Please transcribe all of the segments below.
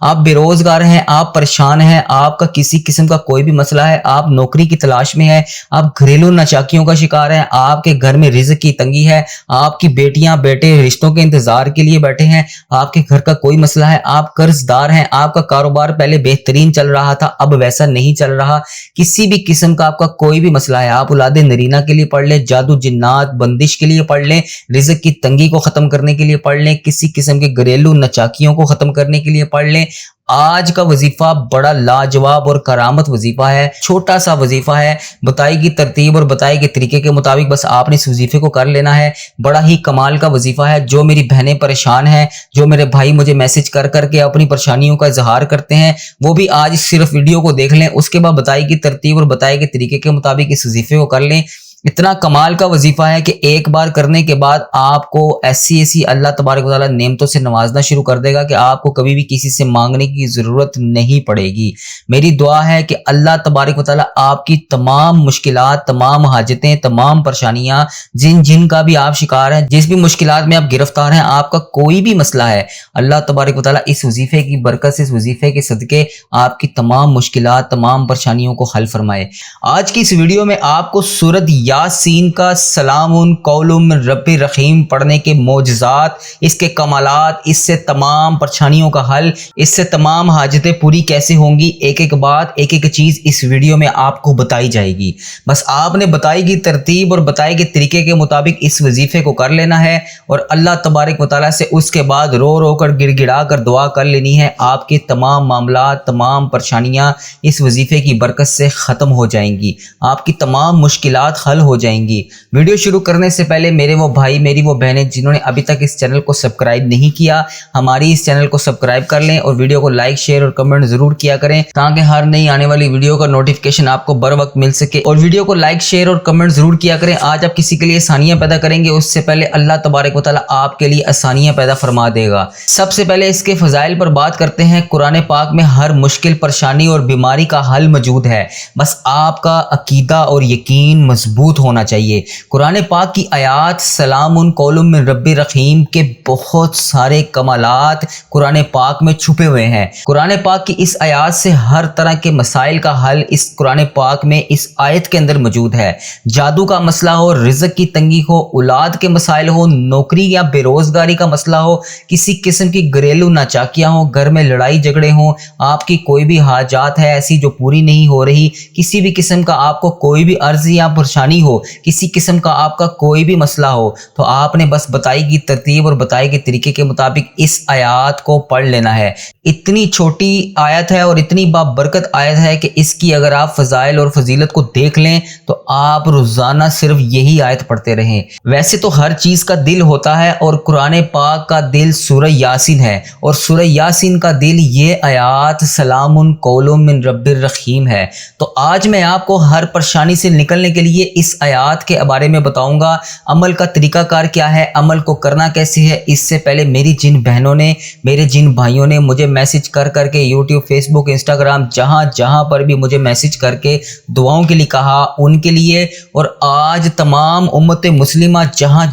آپ بے روزگار ہیں، آپ پریشان ہیں، آپ کا کسی قسم کا کوئی بھی مسئلہ ہے، آپ نوکری کی تلاش میں ہیں، آپ گھریلو ناچاکیوں کا شکار ہیں، آپ کے گھر میں رزق کی تنگی ہے، آپ کی بیٹیاں بیٹے رشتوں کے انتظار کے لیے بیٹھے ہیں، آپ کے گھر کا کوئی مسئلہ ہے، آپ قرض دار ہیں، آپ کا کاروبار پہلے بہترین چل رہا تھا اب ویسا نہیں چل رہا، کسی بھی قسم کا آپ کا کوئی بھی مسئلہ ہے، آپ اولاد نرینہ کے لیے پڑھ لیں، جادو جنات بندش کے لیے پڑھ لیں، رزق کی تنگی کو ختم کرنے کے لیے پڑھ لیں، کسی قسم کے گھریلو ناچاکیوں کو ختم کرنے کے لیے پڑھ لیں، آج کا وظیفہ بڑا لاجواب اور کرامت وظیفہ ہے، چھوٹا سا وظیفہ ہے، بتائی گئی ترتیب اور بتائی گئی طریقے کے مطابق بس آپ نے اس وظیفے کو کر لینا ہے، بڑا ہی کمال کا وظیفہ ہے۔ جو میری بہنیں پریشان ہیں، جو میرے بھائی مجھے میسج کر کر کے اپنی پریشانیوں کا اظہار کرتے ہیں، وہ بھی آج صرف ویڈیو کو دیکھ لیں، اس کے بعد بتائی گئی ترتیب اور بتائی گئی طریقے کے مطابق اس وظیفے کو کر لیں۔ اتنا کمال کا وظیفہ ہے کہ ایک بار کرنے کے بعد آپ کو ایسی اللہ تبارک و تعالیٰ نعمتوں سے نوازنا شروع کر دے گا کہ آپ کو کبھی بھی کسی سے مانگنے کی ضرورت نہیں پڑے گی۔ میری دعا ہے کہ اللہ تبارک و تعالیٰ آپ کی تمام مشکلات، تمام حاجتیں، تمام پریشانیاں جن کا بھی آپ شکار ہیں، جس بھی مشکلات میں آپ گرفتار ہیں، آپ کا کوئی بھی مسئلہ ہے، اللہ تبارک و تعالیٰ اس وظیفے کی برکت سے، اس وظیفے کے صدقے آپ کی تمام مشکلات، تمام پریشانیوں کو حل فرمائے۔ آج کی اس ویڈیو میں آپ کو سورۃ یاسین کا سلام قول من رب رحیم پڑھنے کے معجزات، اس کے کمالات، اس سے تمام پریشانیوں کا حل، اس سے تمام حاجتیں پوری کیسے ہوں گی، ایک ایک بات، ایک ایک چیز اس ویڈیو میں آپ کو بتائی جائے گی۔ بس آپ نے بتائی گئی ترتیب اور بتائی گئی طریقے کے مطابق اس وظیفے کو کر لینا ہے اور اللہ تبارک و تعالیٰ سے اس کے بعد رو رو کر گڑ گڑا کر دعا کر لینی ہے۔ آپ کے تمام معاملات، تمام پریشانیاں اس وظیفے کی برکت سے ختم ہو جائیں گی، آپ کی تمام مشکلات حل ہو جائیں گی۔ ویڈیو شروع کرنے سے پہلے میرے وہ بھائی، میری وہ بہنیں جنہوں نے ابھی تک اس چینل کو سبسکرائب نہیں کیا، ہماری اس چینل کو سبسکرائب کر لیں اور ویڈیو کو لائک، شیئر اور کمنٹ ضرور کیا کریں تاکہ ہر نئی آنے والی ویڈیو کا نوٹیفیکیشن آپ کو بر وقت مل سکے، اور ویڈیو کو لائک، شیئر اور کمنٹ ضرور کیا کریں۔ آج آپ کسی کے لیے آسانیاں پیدا کریں گے، اس سے پہلے اللہ تبارک و تعالیٰ آپ کے لیے آسانیاں پیدا فرما دے گا۔ سب سے پہلے اس کے فضائل پر بات کرتے ہیں۔ قرآن پاک میں ہر مشکل، پریشانی اور بیماری کا حل موجود ہے، بس آپ کا عقیدہ اور یقین مضبوط ہونا چاہیے۔ قرآن پاک کی آیات سلام قول من رب رحیم کے بہت سارے کمالات قرآن پاک میں چھپے ہوئے ہیں۔ قرآن پاک کی اس آیات سے ہر طرح کے مسائل کا حل اس قرآن پاک میں اس آیت کے اندر موجود ہے۔ جادو کا مسئلہ ہو، رزق کی تنگی ہو، اولاد کے مسائل ہو، نوکری یا بے روزگاری کا مسئلہ ہو، کسی قسم کی گھریلو ناچاکیاں ہوں، گھر میں لڑائی جھگڑے ہوں، آپ کی کوئی بھی حاجات ہے ایسی جو پوری نہیں ہو رہی، کسی بھی قسم کا آپ کو کوئی بھی عرض یا پریشانی ہو، کسی قسم کا آپ کا کوئی بھی مسئلہ ہو، تو آپ نے بس بتائی گئی ترتیب اور بتائی گئی طریقے کے مطابق اس آیات کو پڑھ لینا ہے۔ اتنی چھوٹی آیت ہے اور اتنی بابرکت آیت ہے کہ اس کی اگر آپ فضائل اور فضیلت کو دیکھ لیں تو آپ روزانہ صرف یہی آیت پڑھتے رہیں۔ ویسے تو ہر چیز کا دل ہوتا ہے اور قرآن پاک کا دل سورہ یاسین ہے، اور سورہ یاسین کا دل یہ آیات سلام قول من رب الرحیم ہے۔ تو آج میں آپ کو ہر پریشانی سے نکلنے کے لیے اس آیات کے بارے میں بتاؤں گا، عمل کا طریقہ کار کیا ہے، عمل کو کرنا کیسے ہے۔ اس سے پہلے میری جن بہنوں نے، میرے جن بھائیوں نے مجھے میسج کر کر کے یوٹیوب، فیس بک، انسٹاگرام، جہاں پر بھی مجھے میسج کر کے دعاؤں کے لیے کہا، ان کے لیے، اور آج تمام امت مسلمہ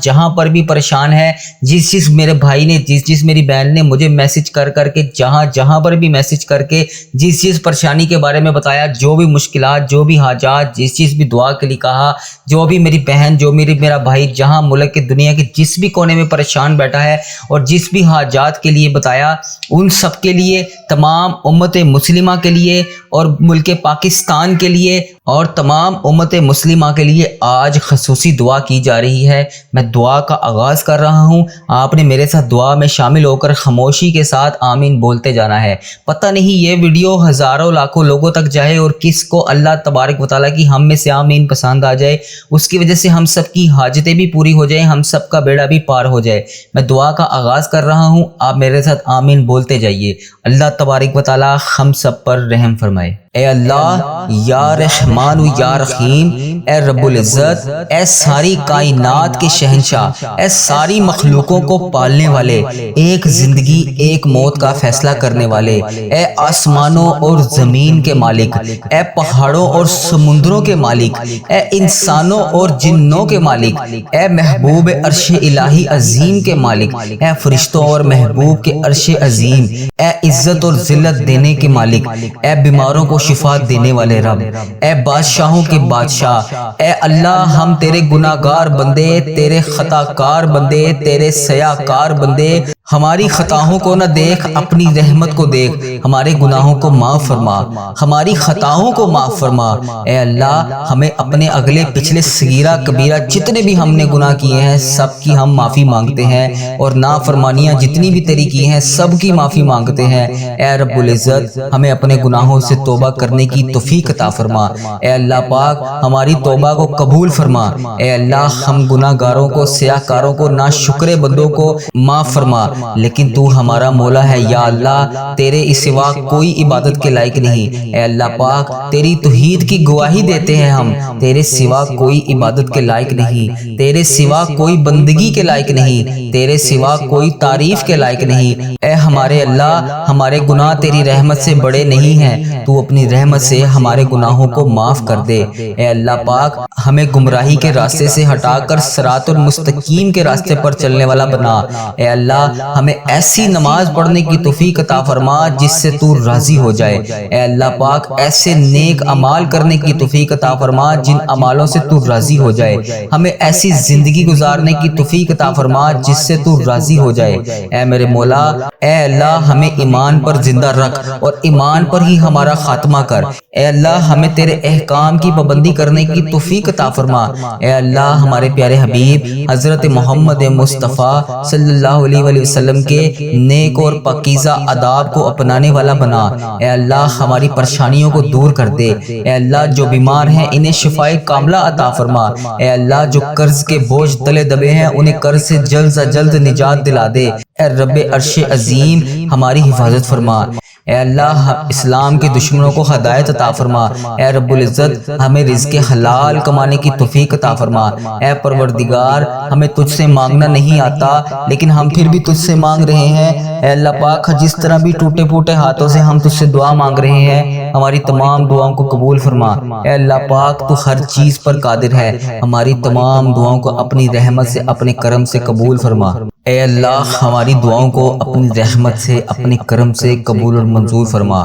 جہاں پر بھی پریشان ہے، جس میرے بھائی نے، جس میری بہن نے مجھے میسج کر کر کے جہاں پر بھی میسج کر کے جس پریشانی کے بارے میں بتایا، جو بھی مشکلات، جو بھی حاجات، جس بھی دعا کے لیے کہا، جو بھی میری بہن، جو میرا بھائی جہاں ملک کے دنیا کے جس بھی کونے میں پریشان بیٹھا ہے اور جس بھی حاجات کے لیے بتایا، ان سب کے لیے، تمام امت مسلمہ کے لیے اور ملک پاکستان کے لیے اور تمام امت مسلمہ کے لیے آج خصوصی دعا کی جا رہی ہے۔ میں دعا کا آغاز کر رہا ہوں، آپ نے میرے ساتھ دعا میں شامل ہو کر خاموشی کے ساتھ آمین بولتے جانا ہے۔ پتہ نہیں یہ ویڈیو ہزاروں لاکھوں لوگوں تک جائے اور کس کو اللہ تبارک و تعالیٰ کی ہم میں سے آمین پسند آ جائے، اس کی وجہ سے ہم سب کی حاجتیں بھی پوری ہو جائیں، ہم سب کا بیڑا بھی پار ہو جائے۔ میں دعا کا آغاز کر رہا ہوں، آپ میرے ساتھ آمین بولتے جائیے۔ اللہ تبارک و تعالیٰ ہم سب پر رحم فرمائے۔ اے اللہ یا رحمان و یا رحیم، اے رب العزت، اے ساری کائنات کے شہنشاہ، اے ساری مخلوقوں کو پالنے والے، ایک زندگی ایک موت کا فیصلہ کرنے والے، اے آسمانوں اور زمین کے مالک، اے پہاڑوں اور سمندروں کے مالک، اے انسانوں اور جنوں کے مالک، اے محبوب عرش الہی عظیم کے مالک، اے فرشتوں اور محبوب کے عرش عظیم، اے عزت اور ذلت دینے کے مالک، اے بیماروں کو شفا دینے والے رب، اے بادشاہوں کے بادشاہ، اے اللہ ہم تیرے گناہ گار بندے، تیرے خطا کار بندے، تیرے سیاہ کار بندے، ہماری خطاؤں کو نہ دیکھ، اپنی رحمت کو دیکھ، ہمارے گناہوں کو معاف فرما، ہماری خطاؤں کو معاف فرما۔ اے اللہ ہمیں اپنے اگلے پچھلے صغیرہ کبیرہ جتنے بھی ہم نے گناہ کیے ہیں سب کی ہم معافی مانگتے ہیں، اور نافرمانیاں جتنی بھی تیری کی ہیں سب کی معافی مانگتے ہیں۔ اے رب العزت ہمیں اپنے گناہوں سے توبہ کرنے کی توفیق عطا فرما۔ اے اللہ پاک ہماری توبہ کو قبول فرما۔ اے اللہ ہم گناہ گاروں کو، سیاہ کاروں کو، ناشکرے بندوں کو معاف فرما، لیکن تو ہمارا مولا ہے یا اللہ، تیرے سوا کوئی عبادت کے لائق نہیں۔ اے اللہ پاک تیری توحید کی گواہی دیتے ہیں ہم، تیرے سوا کوئی عبادت کے لائق نہیں، تیرے سوا کوئی بندگی کے لائق نہیں، تیرے سوا کوئی تعریف کے لائق نہیں۔ اے ہمارے اللہ ہمارے گناہ تیری رحمت سے بڑے نہیں ہیں، تو اپنی رحمت سے ہمارے گناہوں کو معاف کر دے۔ اے اللہ پاک ہمیں گمراہی کے راستے سے ہٹا کر صراط المستقیم کے راستے پر چلنے والا بنا۔ اے اللہ ہمیں ایسی نماز پڑھنے کی توفیق عطا فرما جس سے تو راضی ہو جائے۔ اے اللہ پاک ایسے نیک اعمال کرنے کی توفیق عطا فرما جن اعمالوں سے تو راضی ہو جائے۔ ہمیں ایسی زندگی گزارنے کی توفیق عطا فرما جس سے تو راضی ہو جائے۔ اے میرے مولا، اے اللہ ہمیں ایمان پر زندہ رکھ اور ایمان پر ہی ہمارا خاتمہ کر۔ اے اللہ ہمیں تیرے احکام کی پابندی کرنے کی توفیق عطا فرما۔ اے اللہ ہمارے پیارے حبیب حضرت محمد مصطفیٰ صلی اللہ علیہ وآلہ وسلم کے نیک اور پاکیزہ آداب کو اپنانے والا بنا۔ اے اللہ ہماری پریشانیوں کو دور کر دے۔ اے اللہ جو بیمار ہیں انہیں شفائے کاملہ عطا فرما۔ اے اللہ جو قرض کے بوجھ تلے دبے ہیں انہیں قرض سے جلد سے جلد نجات دلا دے۔ اے رب عرش عظیم ہماری حفاظت فرما۔ اے اللہ اسلام کے دشمنوں کو ہدایت عطا فرما۔ اے رب العزت ہمیں رزق حلال کمانے کی توفیق عطا فرما۔ اے پروردگار ہمیں تجھ سے مانگنا نہیں آتا لیکن ہم پھر بھی تجھ سے مانگ رہے ہیں۔ اے اللہ پاک جس طرح بھی ٹوٹے پھوٹے ہاتھوں سے ہم تجھ سے دعا مانگ رہے ہیں ہماری تمام دعاؤں کو قبول فرما۔ اے اللہ پاک تو ہر چیز پر قادر ہے، ہماری تمام دعاؤں کو اپنی رحمت سے اپنے کرم سے قبول فرما۔ اے اللہ ہماری دعاؤں کو اپنی رحمت سے اپنے کرم سے قبول اور منظور فرما۔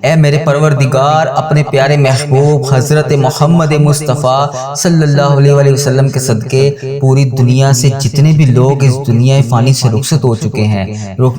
اے میرے پروردگار اپنے پیارے محبوب حضرت محمد مصطفیٰ صلی اللہ علیہ وآلہ وسلم کے صدقے پوری دنیا سے جتنے بھی لوگ اس دنیا فانی سے رخصت ہو چکے ہیں،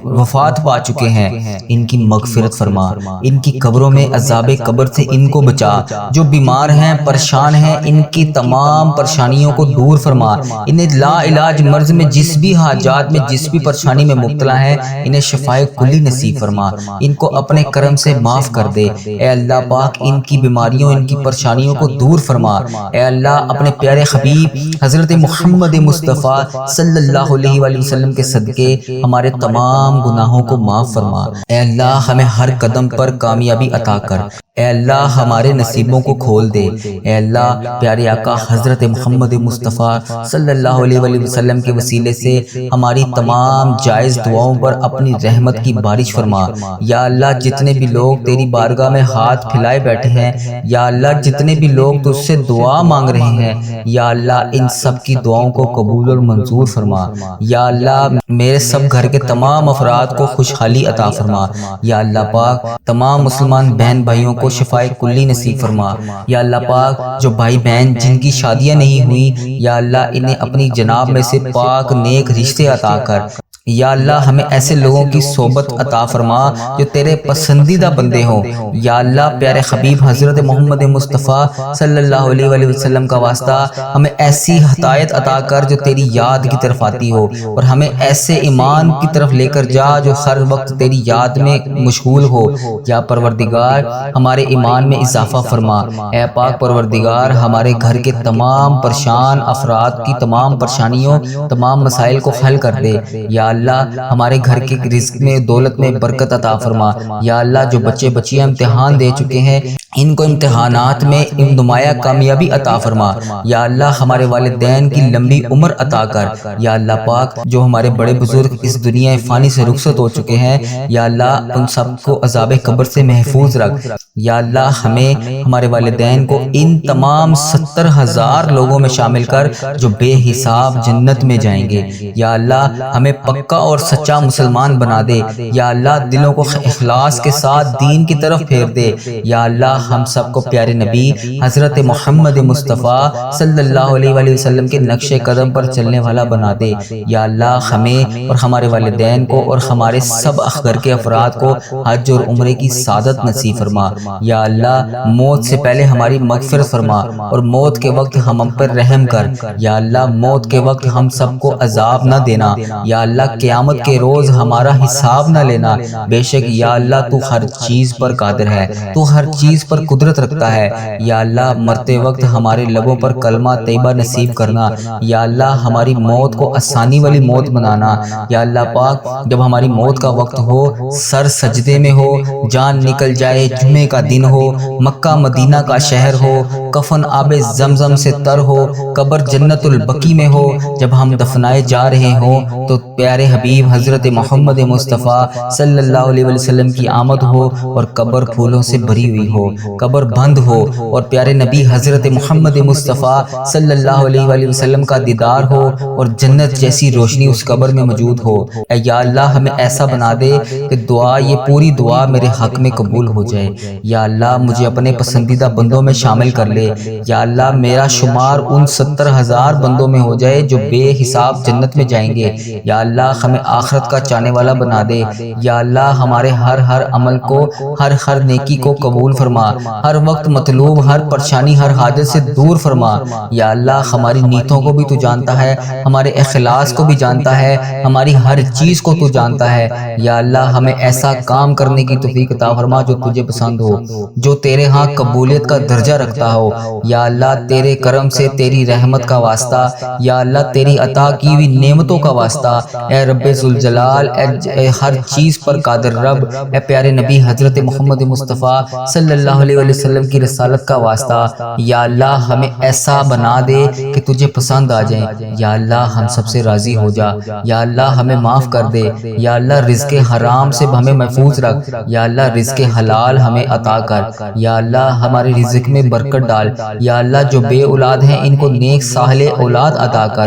وفات پا چکے ہیں، ان کی مغفرت فرما، ان کی قبروں میں عذاب قبر سے ان کو بچا، جو بیمار ہیں پریشان ہیں ان کی تمام پریشانیوں کو دور فرما، انہیں لا علاج مرض میں جس بھی حاجات میں جس بھی پریشانی میں مبتلا ہے انہیں شفائے کلی نصیب فرما، ان کو اپنے کرم سے معاف کر دے۔ اے اللہ پاک ان کی بیماریوں ان کی پریشانیوں کو دور فرما۔ اے اللہ اپنے پیارے حبیب حضرت محمد مصطفیٰ صلی اللہ علیہ وآلہ وسلم کے صدقے ہمارے تمام گناہوں کو معاف فرما۔ اے اللہ ہمیں ہر قدم پر کامیابی عطا کر۔ اے اللہ ہمارے نصیبوں کو کھول دے۔ اے اللہ پیارے آقا حضرت محمد مصطفیٰ صلی اللہ علیہ وآلہ وسلم کے وسیلے سے ہماری تمام جائز دعاؤں پر اپنی رحمت کی بارش فرما۔ یا اللہ جتنے بھی لوگ تیری بارگاہ میں ہاتھ پھیلائے بیٹھے ہیں، یا اللہ جتنے بھی لوگ تجھ سے دعا مانگ رہے ہیں، یا اللہ ان سب کی دعاؤں کو قبول اور منظور فرما۔ یا اللہ میرے سب گھر کے تمام افراد کو خوشحالی عطا فرما۔ یا اللہ پاک تمام مسلمان بہن بھائیوں کو شفائے کلی نصیب فرما۔ یا اللہ پاک جو بھائی بہن جن کی شادیاں نہیں ہوئی، یا اللہ انہیں اپنی جناب میں سے پاک نیک رشتے عطا کر۔ یا اللہ ہمیں ایسے لوگوں کی صحبت عطا فرما جو تیرے پسندیدہ بندے ہوں۔ یا اللہ پیارے حبیب حضرت محمد مصطفیٰ صلی اللہ علیہ وآلہ وسلم کا واسطہ ہمیں ایسی ہدایت عطا کر جو تیری یاد کی طرف آتی ہو، اور ہمیں ایسے ایمان کی طرف لے کر جا جو ہر وقت تیری یاد میں مشغول ہو۔ یا پروردگار ہمارے ایمان میں اضافہ فرما۔ اے پاک پروردگار ہمارے گھر کے تمام پریشان افراد کی تمام پریشانیوں تمام مسائل کو حل کر دے۔ یا اللہ ہمارے گھر کے رزق میں دولت میں برکت عطا فرما۔ یا اللہ جو بچے بچیاں امتحان دے چکے ہیں ان کو امتحانات میں نمایاں کامیابی عطا فرما۔ یا اللہ ہمارے والدین کی لمبی عمر عطا کر۔ یا اللہ پاک جو ہمارے بڑے بزرگ اس دنیا فانی سے رخصت ہو چکے ہیں، یا اللہ ان سب کو عذاب قبر سے محفوظ رکھ۔ یا اللہ ہمیں ہمارے والدین کو ان تمام 70,000 لوگوں میں شامل کر جو بے حساب جنت میں جائیں گے۔ یا اللہ ہمیں پکا اور سچا مسلمان بنا دے۔ یا اللہ دلوں کو اخلاص کے ساتھ دین کی طرف پھیر دے۔ یا اللہ ہم سب کو پیارے نبی حضرت محمد مصطفیٰ صلی اللہ علیہ وآلہ وسلم کے نقش قدم پر چلنے والا بنا دے۔ یا اللہ ہمیں اور ہمارے والدین کو اور ہمارے سب گھر کے افراد کو حج اور عمرے کی سعادت نصیب فرما۔ یا اللہ موت سے پہلے ہماری مغفرت فرما اور موت کے وقت ہم پر رحم کر۔ یا اللہ موت کے وقت ہم سب کو عذاب نہ دینا۔ یا اللہ قیامت کے روز ہمارا حساب نہ لینا۔ بے شک یا اللہ تو ہر چیز پر قادر ہے، تو ہر چیز پر قدرت رکھتا ہے۔ یا اللہ مرتے وقت ہمارے لبوں پر کلمہ طیبہ نصیب کرنا۔ یا اللہ ہماری موت کو آسانی والی موت بنانا۔ یا اللہ پاک جب ہماری موت کا وقت ہو، سر سجدے میں ہو، جان نکل جائے، جمعے کا دن ہو، مکہ مدینہ کا شہر ہو، کفن آب زمزم سے تر ہو، قبر جنت البقیع میں ہو، جب ہم دفنائے جا رہے ہوں تو پیارے حبیب حضرت محمد مصطفیٰ صلی اللہ علیہ وسلم کی آمد ہو اور قبر پھولوں سے بھری ہوئی ہو، قبر بند ہو اور پیارے نبی حضرت محمد مصطفیٰ صلی اللہ علیہ وآلہ وسلم کا دیدار ہو اور جنت جیسی روشنی اس قبر میں موجود ہو۔ اے یا اللہ ہمیں ایسا بنا دے کہ دعا، یہ پوری دعا میرے حق میں قبول ہو جائے۔ یا اللہ مجھے اپنے پسندیدہ بندوں میں شامل کر لے۔ یا اللہ میرا شمار ان 70,000 بندوں میں ہو جائے جو بے حساب جنت میں جائیں گے۔ یا اللہ ہمیں آخرت کا چاہنے والا بنا دے۔ یا اللہ ہمارے ہر عمل کو، ہر نیکی کو قبول فرما، ہر وقت مطلوب، ہر پریشانی، ہر حاجت سے دور فرما۔ یا اللہ ہماری نیتوں کو بھی تو جانتا ہے، ہمارے اخلاص کو بھی جانتا ہے، ہماری ہر چیز کو تو جانتا ہے۔ یا اللہ ہمیں ایسا کام کرنے کی توفیق عطا فرما جو تجھے پسند ہو، جو تیرے ہاں قبولیت کا درجہ رکھتا ہو۔ یا اللہ تیرے کرم سے، تیری رحمت کا واسطہ، یا اللہ تیری عطا کی ہوئی نعمتوں کا واسطہ، اے رب ذوالجلال، اے ہر چیز پر قادر رب، اے پیارے نبی حضرت محمد مصطفیٰ صلی اللہ علیہ وسلم کی رسالت کا واسطہ، یا اللہ ہمیں ایسا بنا دے کہ تجھے پسند آ جائیں۔ یا اللہ ہم سب سے راضی ہو جا۔ یا اللہ ہمیں معاف کر دے۔ یا اللہ رزق حرام سے ہمیں محفوظ رکھ۔ یا اللہ رزق حلال ہمیں عطا کر۔ یا اللہ ہمارے رزق میں برکت ڈال۔ یا اللہ جو بے اولاد ہیں ان کو نیک صالح اولاد عطا کر۔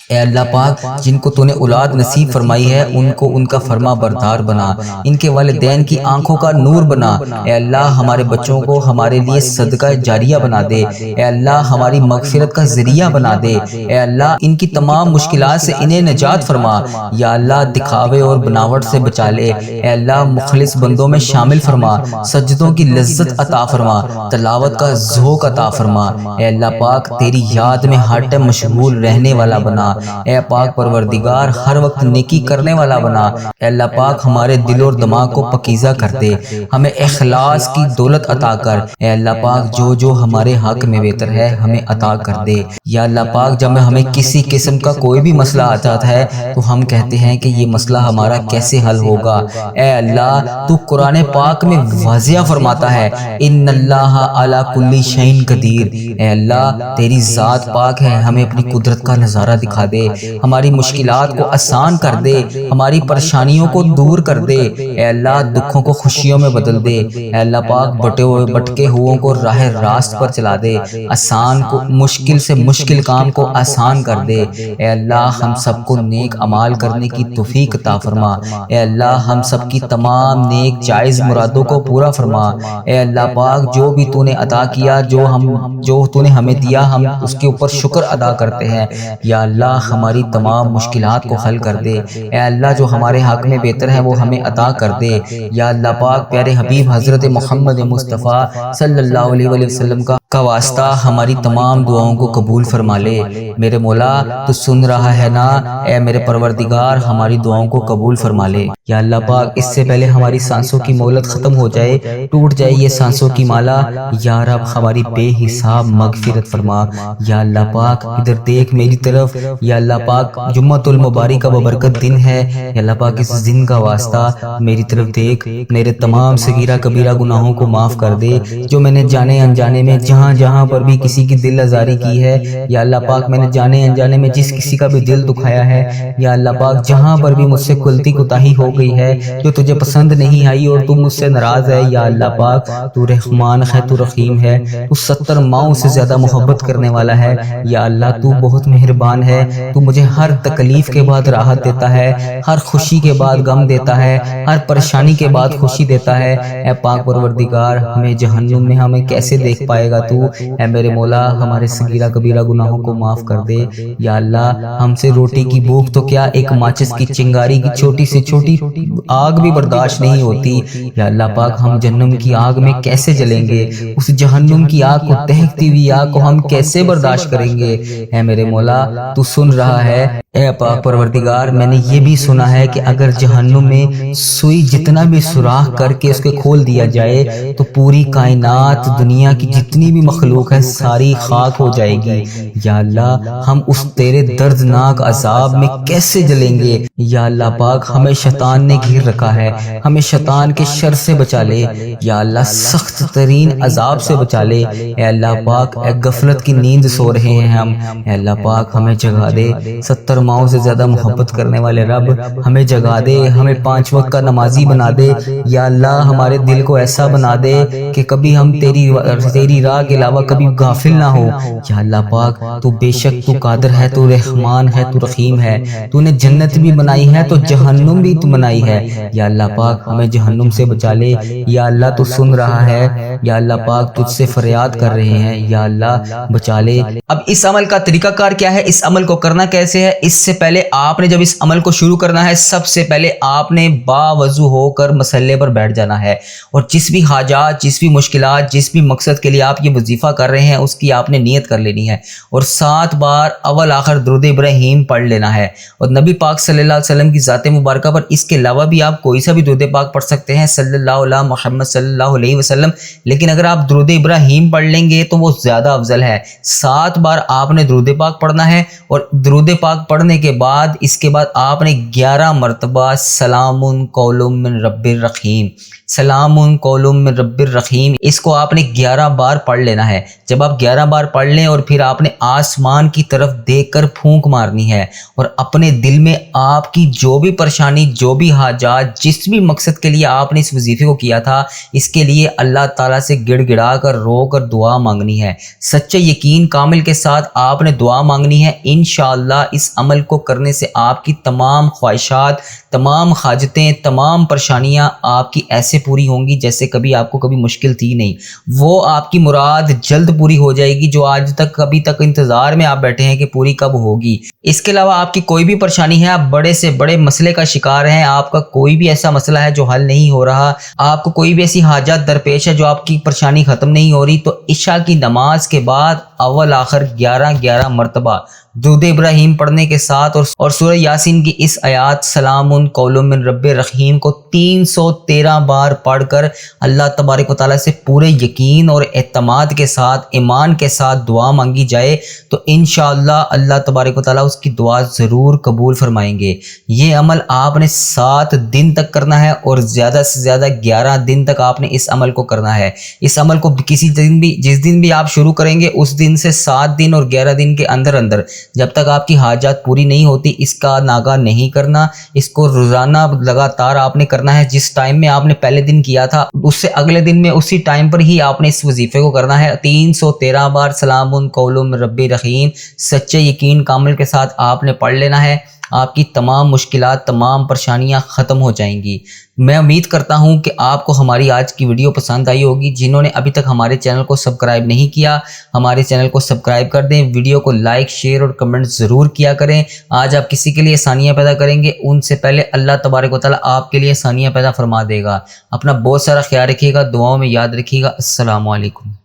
اے اللہ پاک جن کو تو نے اولاد نصیب فرمائی ہے ان کو ان کا فرما بردار بنا، ان کے والدین کی آنکھوں کا نور بنا۔ اے اللہ ہمارے بچوں کو ہمارے لیے صدقہ جاریہ بنا دے۔ اے اللہ ہماری مغفرت کا ذریعہ بنا دے۔ اے اللہ ان کی تمام مشکلات سے انہیں نجات فرما۔ یا اللہ دکھاوے اور بناوٹ سے بچا لے۔ اے اللہ مخلص بندوں میں شامل فرما، سجدوں کی لذت عطا فرما، تلاوت کا ذوق عطا فرما۔ اے اللہ پاک تیری یاد میں ہر ٹائم مشغول رہنے والا بنا۔ اے پاک پروردگار ہر وقت نیکی کرنے والا بنا۔ اے اللہ پاک ہمارے دل اور دماغ کو پکیزہ کر دے، ہمیں اخلاص کی دولت عطا کر۔ اے اللہ پاک جو ہمارے حق میں بہتر ہے ہمیں عطا کر دے۔ یا اللہ پاک جب ہمیں کسی قسم کا کوئی بھی مسئلہ آ جاتا ہے تو ہم کہتے ہیں کہ یہ مسئلہ ہمارا کیسے حل ہوگا۔ اے اللہ تو قرآن پاک میں واضح فرماتا ہے ان اللہ علی کل شیء قدیر۔ اے اللہ تیری ذات پاک ہے، ہمیں اپنی قدرت کا نظارہ دکھا دے، ہماری مشکلات کو آسان کر دے، ہماری پریشانیوں کو دور کر دے۔ اے اللہ دکھوں کو خوشیوں میں بدل دے۔ اے اللہ پاک بٹکے ہوئوں کو راہ راست پر چلا دے، آسان کو مشکل سے مشکل کام کو آسان کر دے۔ اے اللہ ہم سب کو نیک اعمال کرنے کی توفیق عطا فرما۔ اے اللہ ہم سب کی تمام نیک جائز مرادوں کو پورا فرما۔ اے اللہ پاک جو بھی تو نے عطا کیا، جو تو نے ہمیں دیا، ہم اس کے اوپر شکر ادا کرتے ہیں۔ یا اللہ ہماری تمام مشکلات کو حل کر دے۔ اے اللہ جو ہمارے حق میں بہتر ہے وہ ہمیں عطا کر دے۔ یا اللہ پاک پیارے حبیب حضرت محمد مصطفیٰ صلی اللہ علیہ وسلم کا کا واسطہ ہماری تمام دعاؤں کو قبول فرما لے۔ میرے مولا تو سن رہا ہے نا، اے میرے پروردگار ہماری دعاؤں کو قبول فرما لے۔ یا اللہ پاک اس سے پہلے ہماری سانسوں کی مہلت ختم ہو جائے، ٹوٹ جائے یہ سانسوں کی مالا، یا رب ہماری بے حساب مغفرت فرما۔ یا اللہ پاک ادھر دیکھ میری طرف، یا اللہ پاک جمعۃ المبارک کا ببرکت دن ہے، یا اللہ پاک اس دن کا واسطہ میری طرف دیکھ، میرے تمام صغیرہ کبیرہ گناہوں کو معاف کر دے، جو میں نے جانے انجانے میں جہاں پر بھی کسی کی دل آزاری کی ہے، یا اللہ پاک میں نے جانے انجانے میں جس کسی کا بھی دل دکھایا ہے، یا اللہ پاک جہاں پر بھی مجھ سے غلطی کوتاہی ہو گئی ہے جو تجھے پسند نہیں آئی اور تو مجھ سے ناراض ہے، یا اللہ پاک تو رحمان ہے، تو رحیم ہے، تو 70 ماؤں سے زیادہ محبت کرنے والا ہے، یا اللہ تو بہت مہربان ہے، تو مجھے ہر تکلیف کے بعد راحت دیتا ہے، ہر خوشی کے بعد غم دیتا ہے، ہر پریشانی کے بعد خوشی دیتا ہے۔ اے پاک پروردگار ہمیں جہنم میں ہمیں کیسے دیکھ پائے گا تو، اے میرے مولا ہمارے صغیرہ کبیرہ گناہوں کو معاف کر دے۔ یا اللہ ہم سے روٹی کی بھوک تو کیا، ایک ماچس کی چنگاری کی چھوٹی سے چھوٹی آگ بھی برداشت نہیں ہوتی، یا اللہ پاک ہم جہنم کی آگ میں کیسے جلیں گے، اس جہنم کی آگ کو، دہکتی ہوئی آگ کو ہم کیسے برداشت کریں گے۔ اے میرے مولا تو سن رہا ہے، اے پاک پروردگار میں نے یہ بھی سنا ہے کہ اگر جہنم میں سوئی جتنا بھی سوراخ کر کے اس کے کھول دیا جائے تو پوری کائنات دنیا کی جتنی بھی مخلوق ہے ساری خاک ہو جائے گی۔ یا اللہ ہم اس تیرے دردناک عذاب میں کیسے جلیں گے۔ یا اللہ پاک ہمیں شیطان نے گھیر رکھا ہے، ہمیں شیطان کے شر سے بچا لے، یا اللہ سخت ترین عذاب سے بچا لے۔ اے اللہ پاک اے غفلت کی نیند سو رہے ہیں ہم، اے اللہ پاک ہمیں جگا دے، 70 ماؤں سے زیادہ محبت کرنے والے رب ہمیں جگا دے، ہمیں 5 وقت کا نمازی بنا دے۔ یا اللہ ہمارے دل کو ایسا بنا دے کہ کبھی ہم تیری راہ کے علاوہ کبھی غافل نہ ہو۔ یا اللہ پاک تو بے شک تو قادر ہے، تو رحمان ہے، تو رحیم ہے، تو نے جنت بھی بنائی ہے تو جہنم بھی تو بنائی ہے۔ یا اللہ پاک ہمیں جہنم سے بچا لے۔ یا اللہ تو سن رہا ہے، یا اللہ پاک تجھ سے فریاد کر رہے ہیں، یا اللہ بچا لے۔ اب اس عمل کا طریقہ کار کیا ہے، اس عمل کو کرنا کیسے ہے؟ اس سے پہلے آپ نے جب اس عمل کو شروع کرنا ہے، سب سے پہلے آپ نے باوضو ہو کر مصلے پر بیٹھ جانا ہے، اور جس بھی حاجات، جس بھی مشکلات، جس بھی مقصد کے لیے آپ یہ وظیفہ کر رہے ہیں اس کی آپ نے نیت کر لینی ہے، اور 7 بار اول آخر درود ابراہیم پڑھ لینا ہے، اور نبی پاک صلی اللہ علیہ وسلم کی ذات مبارکہ پر اس کے علاوہ بھی آپ کوئی سا بھی درود پاک پڑھ سکتے ہیں، صلی اللہ علیہ محمد صلی اللہ علیہ وسلم، لیکن اگر آپ درود ابراہیم پڑھ لیں گے تو وہ زیادہ افضل ہے۔ 7 بار آپ نے درود پاک پڑھنا ہے، اور درود پاک پڑھنے کے بعد اس کے بعد آپ نے 11 مرتبہ سلام قول من رب الرحیم، سلام قول من رب الرحیم، اس کو آپ نے 11 بار پڑھ لینا ہے۔ جب آپ 11 بار پڑھ لیں اور پھر آپ نے آسمان کی طرف دیکھ کر پھونک مارنی ہے، اور اپنے دل میں آپ کی جو بھی پریشانی، جو بھی حاجات، جس بھی مقصد کے لیے آپ نے اس وظیفے کو کیا تھا، اس کے لیے اللہ تعالیٰ سے گڑ گڑا کر رو کر دعا مانگنی ہے۔ سچے یقین کامل کے ساتھ آپ نے دعا مانگنی ہے۔ انشاءاللہ اس عمل کو کرنے سے آپ کی تمام خواہشات، تمام حاجتیں، تمام پریشانیاں آپ کی ایسے پوری ہوں گی جیسے کبھی آپ کو کبھی مشکل تھی نہیں۔ وہ آپ کی مراد جلد پوری ہو جائے گی جو آج تک کبھی تک انتظار میں آپ بیٹھے ہیں کہ پوری کب ہوگی۔ اس کے علاوہ آپ کی کوئی بھی پریشانی ہے، آپ بڑے سے بڑے مسئلے کا شکار ہیں، آپ کا کوئی بھی ایسا مسئلہ ہے جو حل نہیں ہو رہا، آپ کو کوئی بھی ایسی حاجت درپیش ہے جو آپ کی پریشانی ختم نہیں ہو رہی، تو عشاء کی نماز کے بعد اول آخر 11 مرتبہ درود ابراہیم پڑھنے کے ساتھ اور سورہ یاسین کی اس آیات سلام قول من رب الرحیم کو 313 بار پڑھ کر اللہ تبارک و تعالیٰ سے پورے یقین اور اعتماد کے ساتھ، ایمان کے ساتھ دعا مانگی جائے تو انشاءاللہ اللہ تبارک و تعالیٰ اس کی دعا ضرور قبول فرمائیں گے۔ یہ عمل آپ نے 7 دن تک کرنا ہے، اور زیادہ سے زیادہ 11 دن تک آپ نے اس عمل کو کرنا ہے۔ اس عمل کو کسی دن بھی، جس دن بھی آپ شروع کریں گے اس دن سے 7 دن اور 11 دن کے اندر جب تک آپ کی حاجات پوری نہیں ہوتی اس کا ناغہ نہیں کرنا، اس کو روزانہ لگاتار آپ نے کرنا ہے۔ جس ٹائم میں آپ نے پہلے دن کیا تھا اس سے اگلے دن میں اسی ٹائم پر ہی آپ نے اس وظیفے کو کرنا ہے۔ 313 بار سلام قول من رب الرحیم سچے یقین کامل کے ساتھ آپ نے پڑھ لینا ہے۔ آپ کی تمام مشکلات، تمام پریشانیاں ختم ہو جائیں گی۔ میں امید کرتا ہوں کہ آپ کو ہماری آج کی ویڈیو پسند آئی ہوگی۔ جنہوں نے ابھی تک ہمارے چینل کو سبسکرائب نہیں کیا، ہمارے چینل کو سبسکرائب کر دیں، ویڈیو کو لائک، شیئر اور کمنٹ ضرور کیا کریں۔ آج آپ کسی کے لیے آسانیاں پیدا کریں گے، ان سے پہلے اللہ تبارک و تعالیٰ آپ کے لیے آسانیاں پیدا فرما دے گا۔ اپنا بہت سارا خیال رکھیے گا، دعاؤں میں یاد رکھیے گا۔ السلام علیکم۔